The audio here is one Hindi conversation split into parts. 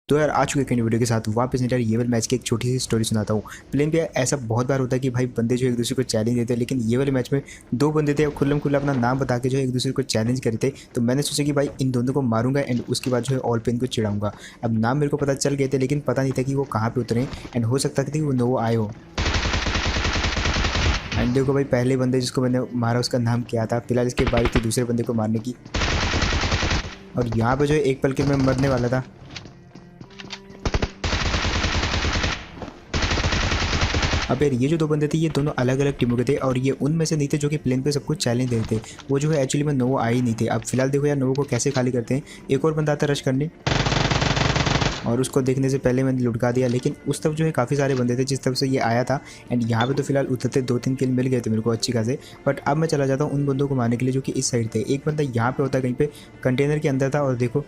तो यार आ चुके कई वीडियो के साथ वापस यार ये वाले मैच की एक छोटी सी स्टोरी सुनाता हूँ। प्लेन पे ऐसा बहुत बार होता है कि भाई बंदे जो एक दूसरे को चैलेंज देते हैं, लेकिन ये वाले मैच में दो बंदे थे खुल्लम खुल्ला अपना नाम बता के जो एक दूसरे को चैलेंज करते। तो मैंने सोचा कि भाई इन दोनों को मारूंगा एंड उसके बाद जो है ऑल पे इनको चिढ़ाऊंगा। अब नाम मेरे को पता चल गए थे, लेकिन पता नहीं था कि वो कहाँ पे उतरे एंड हो सकता था कि वो नोवो आए हो। एंड देखो भाई पहले बंदे जिसको मैंने मारा उसका नाम क्या था। फिलहाल इसके बारी थी दूसरे बंदे को मारने की, और यहाँ पे जो है एक पल के मैं मरने वाला था। अब यार ये जो दो बंदे थे ये दोनों अलग अलग टीमों के थे, और ये उनमें से नहीं थे जो कि प्लेन पे सबको चैलेंज देते थे। वो जो है एक्चुअली में नोवो आए ही नहीं थे। अब फिलहाल देखो यार नोवो को कैसे खाली करते हैं। एक और बंदा आता रश करने, और उसको देखने से पहले मैंने लुटका दिया। लेकिन उस तरफ जो है काफ़ी सारे बंदे थे जिस तरफ से ये आया था। एंड यहाँ पे तो फिलहाल उतरते 2-3 किल मिल गए थे मेरे को अच्छी खासे। बट अब मैं चला जाता हूँ उन बंदों को मारने के लिए जो कि इस साइड थे। एक बंदा यहाँ पे होता है कहीं पे कंटेनर के अंदर था, और देखो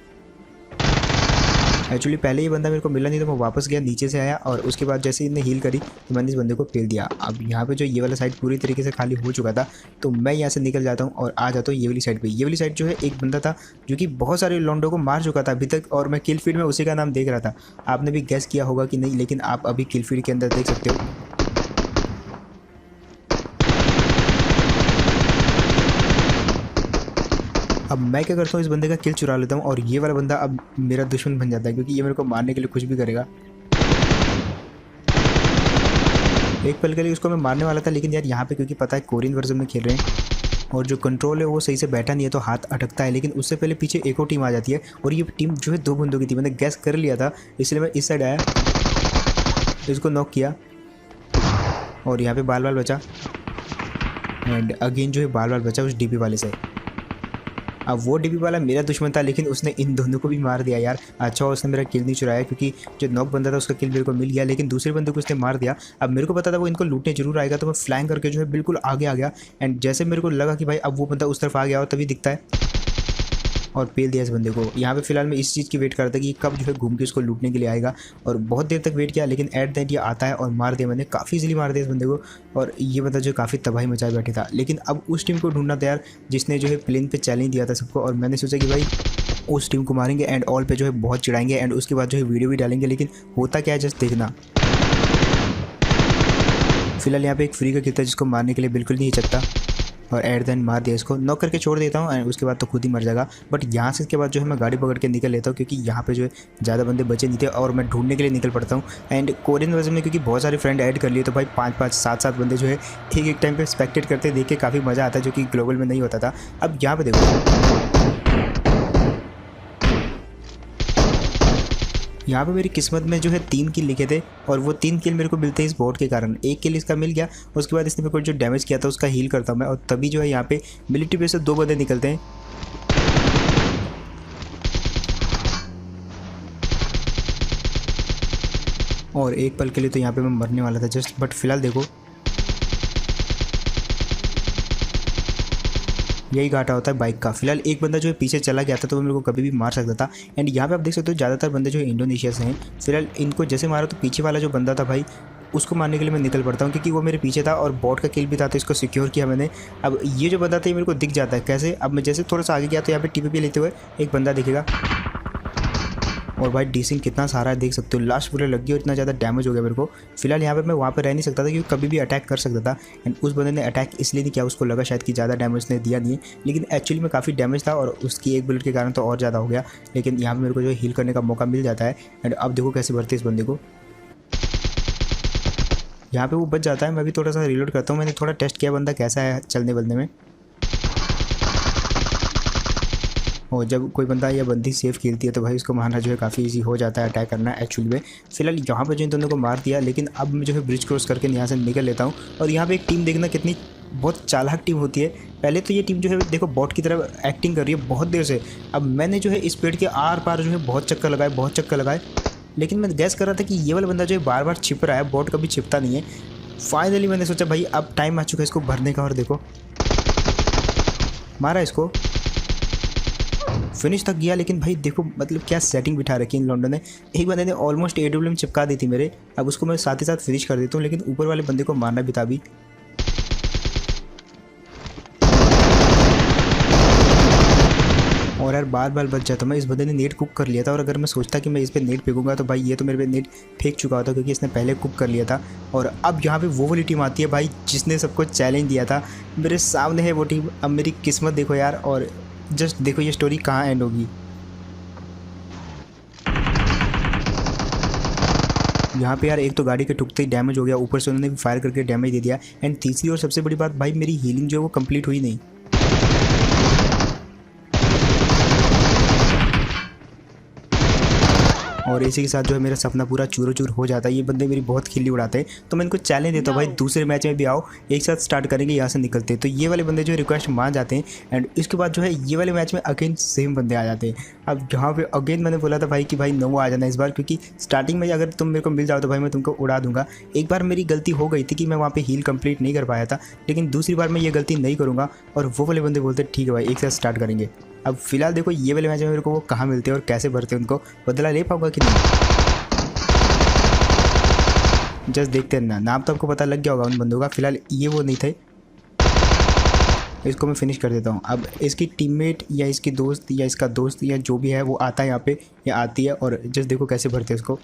एक्चुअली पहले ये बंदा मेरे को मिला नहीं था। मैं वापस गया, नीचे से आया, और उसके बाद जैसे इन्हें हील करी तो मैंने इस बंदे को फेल दिया। अब यहाँ पे जो ये वाला साइड पूरी तरीके से खाली हो चुका था, तो मैं यहाँ से निकल जाता हूँ और आ जाता हूँ ये वाली साइड पे। ये वाली साइड जो है एक बंदा था जो कि बहुत सारे लॉन्डो को मार चुका था अभी तक, और मैं किल फीड में उसी का नाम देख रहा था। आपने भी गैस किया होगा कि नहीं, लेकिन आप अभी किल फीड के अंदर देख सकते हो। अब मैं क्या करता हूँ, इस बंदे का किल चुरा लेता हूँ, और ये वाला बंदा अब मेरा दुश्मन बन जाता है क्योंकि ये मेरे को मारने के लिए कुछ भी करेगा। एक पल के लिए उसको मैं मारने वाला था, लेकिन यार यहाँ पे क्योंकि पता है कोरियन वर्जन में खेल रहे हैं और जो कंट्रोल है वो सही से बैठा नहीं है तो हाथ अटकता है। लेकिन उससे पहले पीछे एक और टीम आ जाती है, और ये टीम जो है दो बंदों की थी। मैंने गैस कर लिया था इसलिए मैं इस साइड आया, इसको नॉक किया, और यहाँ पे बाल बाल बचा। एंड अगेन जो है बाल बाल बचा उस डीपी वाले से। अब वो डीपी वाला मेरा दुश्मन था, लेकिन उसने इन दोनों को भी मार दिया यार। अच्छा उसने मेरा किल नहीं चुराया, क्योंकि जो नॉक बंदा था उसका किल मेरे को मिल गया, लेकिन दूसरे बंदे को उसने मार दिया। अब मेरे को पता था वो इनको लूटने जरूर आएगा, तो मैं फ्लैंक करके जो है बिल्कुल आगे आ गया। एंड जैसे मेरे को लगा कि भाई अब वो बंदा उस तरफ आ गया हो, तभी दिखता है और पेल दिया इस बंदे को। यहाँ पे फिलहाल मैं इस चीज़ की वेट कर रहा था कि कब जो है घूम के उसको लूटने के लिए आएगा, और बहुत देर तक वेट किया, लेकिन एट द एंड ये आता है और मार दिया। मैंने काफ़ी इजीली मार दिया इस बंदे को, और ये बंदा जो काफ़ी तबाही मचाए बैठे था। लेकिन अब उस टीम को ढूंढना था यार जिसने जो है प्लेन पे चैलेंज दिया था सबको, और मैंने सोचा कि भाई उस टीम को मारेंगे एंड ऑल पे जो है बहुत चिढ़ाएंगे, एंड उसके बाद जो है वीडियो भी डालेंगे। लेकिन होता क्या है जस्ट देखना। फिलहाल यहाँ पे एक फ्री का किल था जिसको मारने के लिए बिल्कुल नहीं हिचकता, और एट द एंड मार दिया इसको, नॉक करके छोड़ देता हूँ, एंड उसके बाद तो खुद ही मर जाएगा। बट यहाँ से इसके बाद जो है मैं गाड़ी पकड़ के निकल लेता हूँ, क्योंकि यहाँ पे जो है ज़्यादा बंदे बचे नहीं थे, और मैं ढूंढने के लिए निकल पड़ता हूँ। एंड कोरियन वर्जन में क्योंकि बहुत सारे फ्रेंड ऐड कर लिए, तो भाई 5-5 7-7 बंदे जो है एक टाइम पे स्पेक्टेट करते देख के काफ़ी मज़ा आता है, जो कि ग्लोबल में नहीं होता था। अब यहाँ पे देखो, यहाँ पे मेरी किस्मत में जो है 3 किल लिखे थे, और वो 3 किल मेरे को मिलते हैं इस बोट के कारण। एक किल इसका मिल गया, उसके बाद इसने मेरे को जो डैमेज किया था उसका हील करता हूँ मैं, और तभी जो है यहाँ पे मिलिट्री बेस से 2 बंदे निकलते हैं। और एक पल के लिए तो यहाँ पे मैं मरने वाला था जस्ट। बट फिलहाल देखो यही घाटा होता है बाइक का। फिलहाल एक बंदा जो है पीछे चला गया था, तो वो मेरे को कभी भी मार सकता था। एंड यहाँ पे आप देख सकते हो ज़्यादातर बंदे जो है इंडोनेशिया से हैं। फिलहाल इनको जैसे मारा तो पीछे वाला जो बंदा था भाई उसको मारने के लिए मैं निकल पड़ता हूँ, क्योंकि वो मेरे पीछे था और बॉट का किल भी था, तो इसको सिक्योर किया मैंने। अब ये जो बंदा था ये मेरे को दिख जाता है कैसे। अब मैं जैसे थोड़ा सा आगे गया तो यहाँ पे टीपीपी लेते हुए एक बंदा दिखेगा, और भाई डीसिंग कितना सारा है देख सकते हो। लास्ट पूरे लग गई और इतना ज़्यादा डैमेज हो गया मेरे को। फिलहाल यहाँ पे मैं वहाँ पे रह नहीं सकता था, क्योंकि कभी भी अटैक कर सकता था। एंड उस बंदे ने अटैक इसलिए नहीं किया, उसको लगा शायद कि ज़्यादा डैमेज ने दिया नहीं है, लेकिन एक्चुअली में काफ़ी डैमेज था, और उसकी एक बुलेट के कारण तो और ज़्यादा हो गया। लेकिन यहाँ पर मेरे को जो हील करने का मौका मिल जाता है। एंड अब देखो कैसे भरते इस बंदे को। यहाँ पे वो बच जाता है, मैं भी थोड़ा सा रिलोड करता हूँ। मैंने थोड़ा टेस्ट किया बंदा कैसा है चलने बलने में, और जब कोई बंदा या बंदी सेफ खेलती है तो भाई उसको मारना जो है काफ़ी इजी हो जाता है, अटैक करना एक्चुअली में। फिलहाल यहाँ पर जो इन दोनों को मार दिया, लेकिन अब मैं जो है ब्रिज क्रॉस करके यहाँ से निकल लेता हूँ। और यहाँ पे एक टीम देखना कितनी बहुत चालाक टीम होती है। पहले तो ये टीम जो है देखो बॉट की तरफ एक्टिंग कर रही है बहुत देर से। अब मैंने जो है इस पेड़ के आर पार जो है बहुत चक्कर लगाए, लेकिन मैं गैस कर रहा था कि ये वाला बंदा जो है बार बार छिप रहा है, बॉट कभी छिपता नहीं है। फाइनली मैंने सोचा भाई अब टाइम आ चुका है इसको भरने का, और देखो मारा इसको, फिनिश तक गया। लेकिन भाई देखो मतलब क्या सेटिंग बिठा रखी इन लॉन्डो ने। एक बंदे ने ऑलमोस्ट AWM चिपका दी थी मेरे, अब उसको मैं साथ ही साथ फिनिश कर देता हूँ, लेकिन ऊपर वाले बंदे को मारना भी था अभी। और यार बार बार बच जाता मैं। इस बंदे ने नेट कुक कर लिया था और अगर मैं सोचता कि मैं इस पर नेट फेंकूंगा तो भाई ये तो मेरे पे नेट फेंक चुका होता क्योंकि इसने पहले कुक कर लिया था। और अब यहाँ पे वो वाली टीम आती है भाई जिसने सबको चैलेंज दिया था। मेरे सामने है वो टीम। अब मेरी किस्मत देखो यार, और जस्ट देखो ये स्टोरी कहाँ एंड होगी। यहाँ पे यार एक तो गाड़ी के टुकते ही डैमेज हो गया, ऊपर से उन्होंने फायर करके डैमेज दे दिया। एंड तीसरी और सबसे बड़ी बात भाई, मेरी हीलिंग जो है वो कंप्लीट हुई नहीं। और इसी के साथ जो है मेरा सपना पूरा चूरो चूर हो जाता है। ये बंदे मेरी बहुत खिल्ली उड़ाते हैं, तो मैं इनको चैलेंज देता हूँ भाई दूसरे मैच में भी आओ, एक साथ स्टार्ट करेंगे, यहाँ से निकलते हैं। तो ये वाले बंदे जो है रिक्वेस्ट मान जाते हैं। एंड इसके बाद जो है ये वाले मैच में अगेन सेम बंदे आ जाते हैं। अब यहाँ पे अगेन मैंने बोला था भाई कि भाई नो आ जाना इस बार, क्योंकि स्टार्टिंग में अगर तुम मेरे को मिल जाओ तो भाई मैं तुमको उड़ा दूंगा। एक बार मेरी गलती हो गई थी कि मैं वहाँ पे हील कंप्लीट नहीं कर पाया था, लेकिन दूसरी बार मैं ये गलती नहीं करूँगा। और वो वाले बंदे बोलते ठीक है भाई एक साथ स्टार्ट करेंगे। अब फिलहाल देखो ये वाले मैच में मेरे को वो कहाँ मिलते हैं और कैसे भरते हैं, उनको बदला ले पाऊंगा कि नहीं जस्ट देखते हैं ना। नाम तो आपको पता लग गया होगा उन बंदों का। फिलहाल ये वो नहीं थे, इसको मैं फिनिश कर देता हूँ। अब इसकी टीममेट या इसकी दोस्त या इसका दोस्त या जो भी है वो आता है यहाँ पे या आती है, और जस्ट देखो कैसे भरते हैं इसको।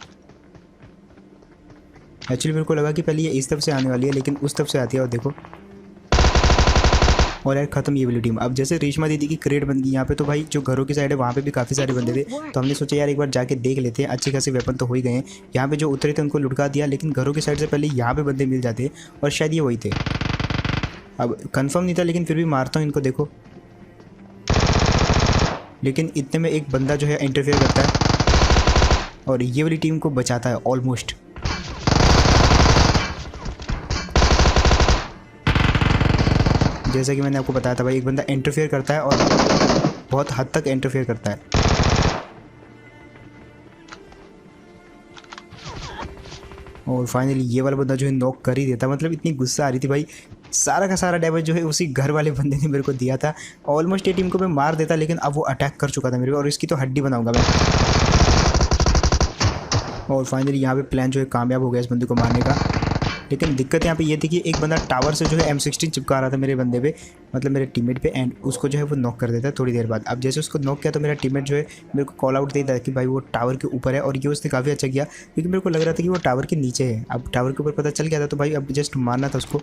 एक्चुअली मेरे को लगा कि पहले ये इस तरफ से आने वाली है, लेकिन उस तरफ से आती है। और देखो और यार खत्म ये वाली टीम। अब जैसे रेशमा दीदी की क्रेट बन गई यहाँ पे, तो भाई जो घरों की साइड है वहाँ पे भी काफ़ी सारे बंदे थे, तो हमने सोचा यार एक बार जाके देख लेते हैं। अच्छे खासे वेपन तो हो ही गए हैं। यहाँ पे जो उतरे थे उनको लुटका दिया, लेकिन घरों की साइड से पहले यहाँ पे बंदे मिल जाते और शायद ये वही थे। अब कंफर्म नहीं था, लेकिन फिर भी मारता हूँ इनको। देखो लेकिन इतने में एक बंदा जो है इंटरफेयर करता है और ये वाली टीम को बचाता है ऑलमोस्ट। जैसा कि मैंने आपको बताया था भाई, एक बंदा इंटरफेयर करता है और बहुत हद तक इंटरफेयर करता है। और फाइनली ये वाला बंदा जो है नॉक कर ही देता। मतलब इतनी गुस्सा आ रही थी भाई, सारा का सारा डैमेज जो है उसी घर वाले बंदे ने मेरे को दिया था। ऑलमोस्ट ये टीम को मैं मार देता, लेकिन अब वो अटैक कर चुका था मेरे पे और इसकी तो हड्डी बनाऊंगा मैं। और फाइनली यहाँ पे प्लान जो है कामयाब हो गया इस बंदे को मारने का। लेकिन दिक्कत यहाँ पे ये थी कि एक बंदा टावर से जो है M16 चिपका रहा था मेरे बंदे पे, मतलब मेरे टीममेट पे, एंड उसको जो है वो नॉक कर देता है थोड़ी देर बाद। अब जैसे उसको नॉक किया तो मेरा टीममेट जो है मेरे को कॉल आउट देता है कि भाई वो टावर के ऊपर है, और ये उसने काफ़ी अच्छा किया क्योंकि मेरे को लग रहा था कि वो टावर के नीचे है। अब टावर के ऊपर पता चल गया था, तो भाई अब जस्ट मारना था उसको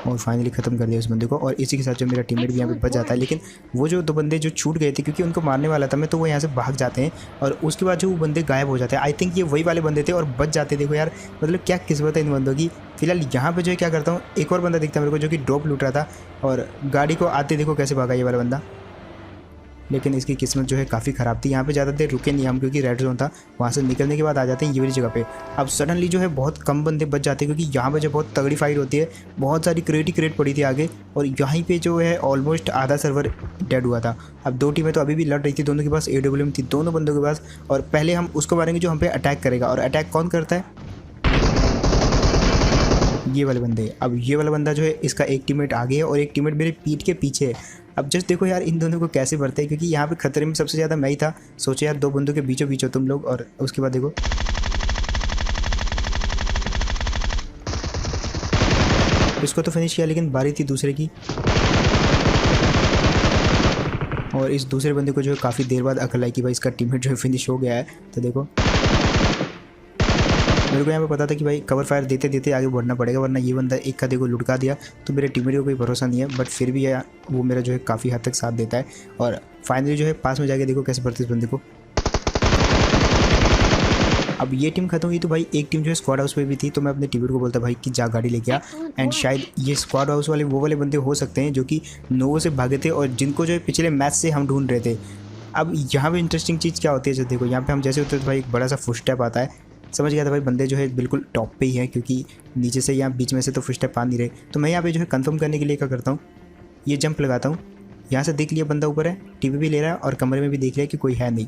और फाइनली ख़त्म कर दिया उस बंदे को। और इसी के साथ जो मेरा टीममेट भी यहाँ पे बच जाता है। लेकिन वो जो दो बंदे जो छूट गए थे क्योंकि उनको मारने वाला था मैं, तो वो यहाँ से भाग जाते हैं और उसके बाद जो वो बंदे गायब हो जाते हैं। आई थिंक ये वही वाले बंदे थे और बच जाते। देखो यार मतलब क्या किस्मत है इन बंदों की। फिलहाल यहाँ पे जो है क्या करता हूँ, एक और बंदा दिखता है मेरे को जो कि ड्रॉप लूट रहा था, और गाड़ी को आते देखो कैसे भागा ये वाला बंदा। लेकिन इसकी किस्मत जो है काफ़ी ख़राब थी। यहाँ पे ज़्यादा देर रुके नहीं हम क्योंकि रेड जोन था। वहाँ से निकलने के बाद आ जाते हैं ये वाली जगह पे। अब सडनली जो है बहुत कम बंदे बच जाते हैं क्योंकि यहाँ पे जो बहुत तगड़ी फाइट होती है, बहुत सारी क्रेट ही क्रेट पड़ी थी आगे, और यहीं पे जो है ऑलमोस्ट आधा सर्वर डेड हुआ था। अब दो टीमें तो अभी भी लड़ रही थी, दोनों के पास AWM थी, दोनों बंदों के पास। और पहले हम उसको मारेंगे जो हम पे अटैक करेगा, और अटैक कौन करता है, ये वाले बंदे। अब ये वाला बंदा जो है इसका एक टीममेट आगे है और एक टीममेट मेरे पीठ के पीछे है। अब जस्ट देखो यार इन दोनों को कैसे भरते हैं, क्योंकि यहाँ पे खतरे में सबसे ज़्यादा मैं ही था। सोचो यार दो बंदों के बीचों बीच हो तुम लोग, और उसके बाद देखो इसको तो फिनिश किया, लेकिन बारी थी दूसरे की। और इस दूसरे बंदे को जो है काफ़ी देर बाद अकल आई कि भाई इसका टीममेट जो है फिनिश हो गया है। तो देखो मेरे को यहाँ पे पता था कि भाई कवर फायर देते देते आगे बढ़ना पड़ेगा, वरना ये बंदा एक का देखो लुटका दिया तो मेरे टीममेट को कोई भरोसा नहीं है। बट फिर भी यार वो मेरा जो है काफ़ी हद तक साथ देता है। और फाइनली जो है पास में जाके देखो कैसे भरते इस बंदे को। अब ये टीम खत्म हुई तो भाई एक टीम जो है स्क्वाड हाउस पे भी थी, तो मैं अपने टीममेट को बोलता भाई कि जा गाड़ी लेके आ। एंड शायद ये स्क्वाड हाउस वाले वो वाले बंदे हो सकते हैं जो कि नोवो से भागे थे और जिनको जो है पिछले मैच से हम ढूंढ रहे थे। अब यहाँ पे इंटरेस्टिंग चीज़ क्या होती है, देखो यहाँ पे हम जैसे होते तो भाई एक बड़ा सा फुटस्टेप आता है। समझ गया था भाई बंदे जो है बिल्कुल टॉप पे ही हैं, क्योंकि नीचे से यहाँ बीच में से तो फुटस्टेप आ नहीं रहे। तो मैं यहाँ पे जो है कंफर्म करने के लिए क्या करता हूँ, ये जंप लगाता हूँ। यहाँ से देख लिया बंदा ऊपर है, टीवी भी ले रहा है और कमरे में भी देख लिया कि कोई है नहीं।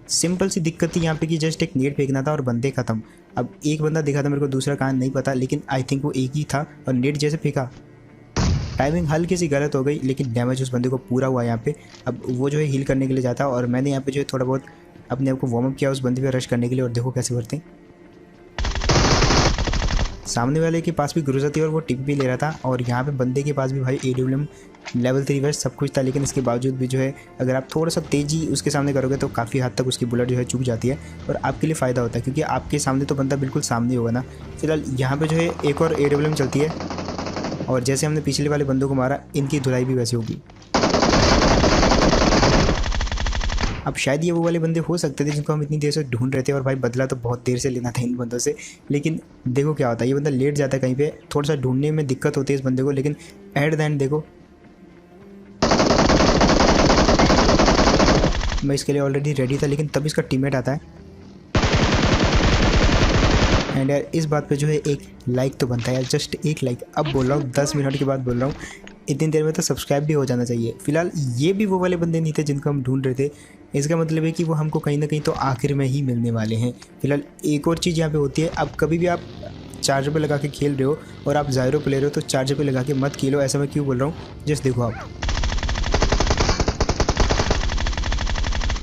सिंपल सी दिक्कत थी यहाँ पे कि जस्ट एक नेट फेंकना था और बंदे खत्म। अब एक बंदा दिखा था मेरे को, दूसरा कहाँ नहीं पता, लेकिन आई थिंक वो एक ही था। और नेट जैसे फेंका, टाइमिंग हल्की सी गलत हो गई, लेकिन डैमेज उस बंदे को पूरा हुआ यहाँ पे। अब वो जो है हील करने के लिए जाता, और मैंने यहाँ पे जो है थोड़ा बहुत अपने आप को वार्म अप किया उस बंदे पे रश करने के लिए। और देखो कैसे भरते हैं, सामने वाले के पास भी ग्रुजर थी और वो टिप भी ले रहा था, और यहाँ पे बंदे के पास भी भाई AWM लेवल 3 वेस्ट सब कुछ था। लेकिन इसके बावजूद भी जो है अगर आप थोड़ा सा तेज़ी उसके सामने करोगे तो काफ़ी हद तक उसकी बुलेट जो है चूक जाती है, और आपके लिए फ़ायदा होता है क्योंकि आपके सामने तो बंदा बिल्कुल सामने होगा ना। फिलहाल यहाँ पे जो है एक और AWM चलती है, और जैसे हमने पिछले वाले बंदों को मारा इनकी धुलाई भी वैसे होगी। अब शायद ये वो वाले बंदे हो सकते थे जिनको हम इतनी देर से ढूंढ रहे थे, और भाई बदला तो बहुत देर से लेना था इन बंदों से। लेकिन देखो क्या होता है, ये बंदा लेट जाता है कहीं पे, थोड़ा सा ढूंढने में दिक्कत होती है इस बंदे को, लेकिन एट द एंड देखो मैं इसके लिए ऑलरेडी रेडी था, लेकिन तब इसका टीममेट आता है। एंड यार इस बात पे जो है एक लाइक तो बनता है यार, जस्ट एक लाइक। अब बोल रहा हूँ 10 मिनट के बाद बोल रहा हूँ, इतनी देर में तो सब्सक्राइब भी हो जाना चाहिए। फिलहाल ये भी वो वाले बंदे नहीं थे जिनको हम ढूंढ रहे थे, इसका मतलब है कि वो हमको कहीं ना कहीं तो आखिर में ही मिलने वाले हैं। फिलहाल एक और चीज़ यहाँ पे होती है, अब कभी भी आप चार्जर पे लगा के खेल रहे हो और आप ज़ायरो प्लेयर हो तो चार्जर पे लगा के मत खेलो। ऐसा मैं क्यों बोल रहा हूँ, जस्ट देखो आप,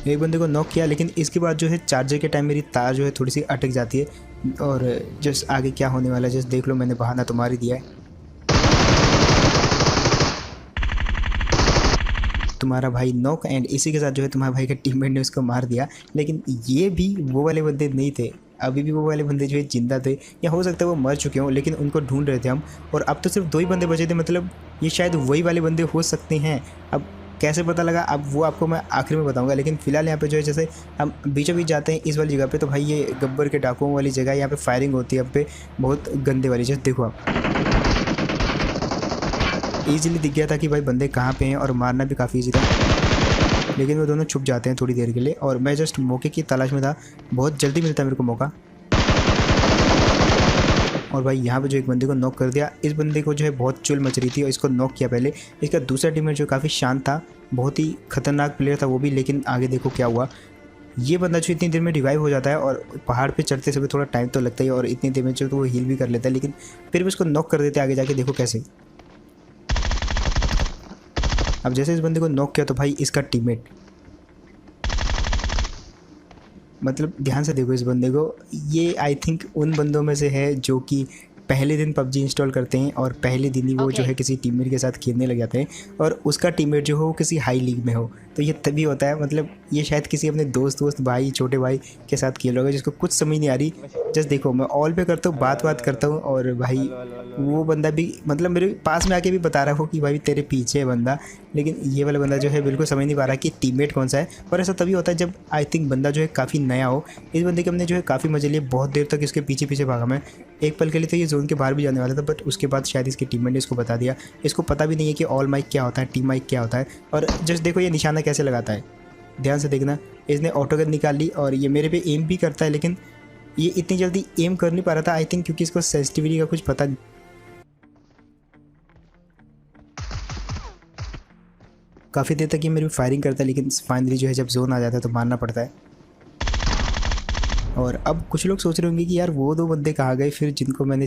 एक बंदे को नॉक किया, लेकिन इसके बाद जो है चार्जर के टाइम मेरी तार जो है थोड़ी सी अटक जाती है, और जस्ट आगे क्या होने वाला है जस्ट देख लो। मैंने बहाना तो मार ही दिया है, तुम्हारा भाई नॉक, एंड इसी के साथ जो है तुम्हारे भाई के टीममेट ने उसको मार दिया। लेकिन ये भी वो वाले बंदे नहीं थे, अभी भी वो वाले बंदे जो है जिंदा थे, या हो सकता है वो मर चुके हों, लेकिन उनको ढूंढ रहे थे हम, और अब तो सिर्फ 2 ही बंदे बचे थे। मतलब ये शायद वही वाले बंदे हो सकते हैं। अब कैसे पता लगा, अब वो आपको मैं आखिर में बताऊंगा। लेकिन फिलहाल यहाँ पे जो है जैसे हम बीचों बीच जाते हैं इस वाली जगह पे, तो भाई ये गब्बर के डाकुओं वाली जगह, यहाँ पे फायरिंग होती है अब पे बहुत गंदे वाली। जैसे देखो आप, ईजिली दिख गया था कि भाई बंदे कहाँ पे हैं, और मारना भी काफ़ी ईजी था, लेकिन वो दोनों छुप जाते हैं थोड़ी देर के लिए, और मैं जस्ट मौके की तलाश में था। बहुत जल्दी मिलता है मेरे को मौका, और भाई यहाँ पे जो एक बंदे को नॉक कर दिया। इस बंदे को जो है बहुत चुल मच रही थी और इसको नॉक किया पहले। इसका दूसरा टीममेट जो काफ़ी शांत था, बहुत ही खतरनाक प्लेयर था वो भी, लेकिन आगे देखो क्या हुआ। ये बंदा जो इतनी देर में रिवाइव हो जाता है, और पहाड़ पे चढ़ते समय थोड़ा टाइम तो लगता ही है, और इतनी देर में जो तो वो हील भी कर लेता है, लेकिन फिर भी उसको नॉक कर देते आगे जाके। देखो कैसे, अब जैसे इस बंदे को नॉक किया तो भाई इसका टीममेट, मतलब ध्यान से देखो इस बंदे को, ये आई थिंक उन बंदों में से है जो कि पहले दिन PUBG इंस्टॉल करते हैं और पहले दिन ही वो जो है किसी टीममेट के साथ खेलने लग जाते हैं, और उसका टीममेट जो हो वो किसी हाई लीग में हो। तो ये तभी होता है, मतलब ये शायद किसी अपने दोस्त भाई छोटे भाई के साथ खेल रहा होगा जिसको कुछ समझ नहीं आ रही। जस्ट देखो मैं ऑल पे करता हूँ, बात करता हूँ, और भाई वो बंदा भी मतलब मेरे पास में आके भी बता रहा हो कि भाई तेरे पीछे है बंदा, लेकिन ये वाला बंदा जो है बिल्कुल समझ नहीं पा रहा कि टीममेट कौन सा है। और ऐसा तभी होता है जब आई थिंक बंदा जो है काफ़ी नया हो। इस बंदे के हमने जो है काफ़ी मजे लिए, बहुत देर तक इसके पीछे पीछे भागा मैं। एक पल के लिए तो ये जोन के बाहर भी जाने वाला था, बट उसके बाद शायद इसके टीममेट ने इसको बता दिया। इसको पता भी नहीं है कि ऑल माइक क्या होता है, टीम माइक क्या होता है। और जस्ट देखो ये निशाना कैसे लगाता है, ध्यान से देखना। इसने ऑटो गन निकाल ली और ये मेरे पे एम भी करता है, लेकिन ये इतनी जल्दी एम कर नहीं पा रहा था आई थिंक, क्योंकि इसको सेंसिटिविटी का कुछ पता नहीं। काफ़ी देर तक ये मेरी फायरिंग करता है, लेकिन फाइनली जो है जब जोन आ जाता है तो मारना पड़ता है। और अब कुछ लोग सोच रहे होंगे कि यार वो 2 बंदे कहाँ गए फिर जिनको मैंने